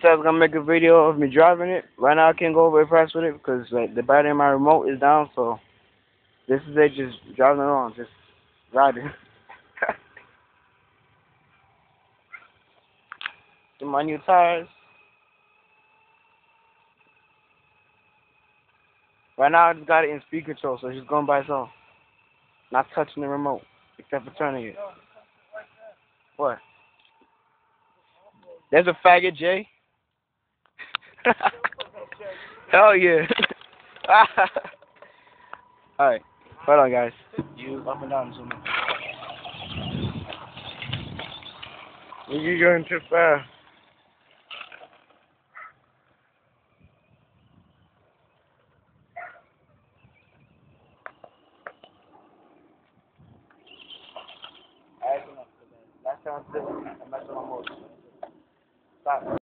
said I was gonna make a video of me driving it. Right now I can't go over the price with it because like the battery in my remote is down. So this is it, just driving along, just riding. Get my new tires. Right now I just got it in speed control, so it's just going by itself. Not touching the remote, except for turning it. What? There's a faggot, Jay. Hell yeah. Alright, hold on guys. You up and down zoom in. You're going too fast. Last time I did it, I messed with my motor. Stop.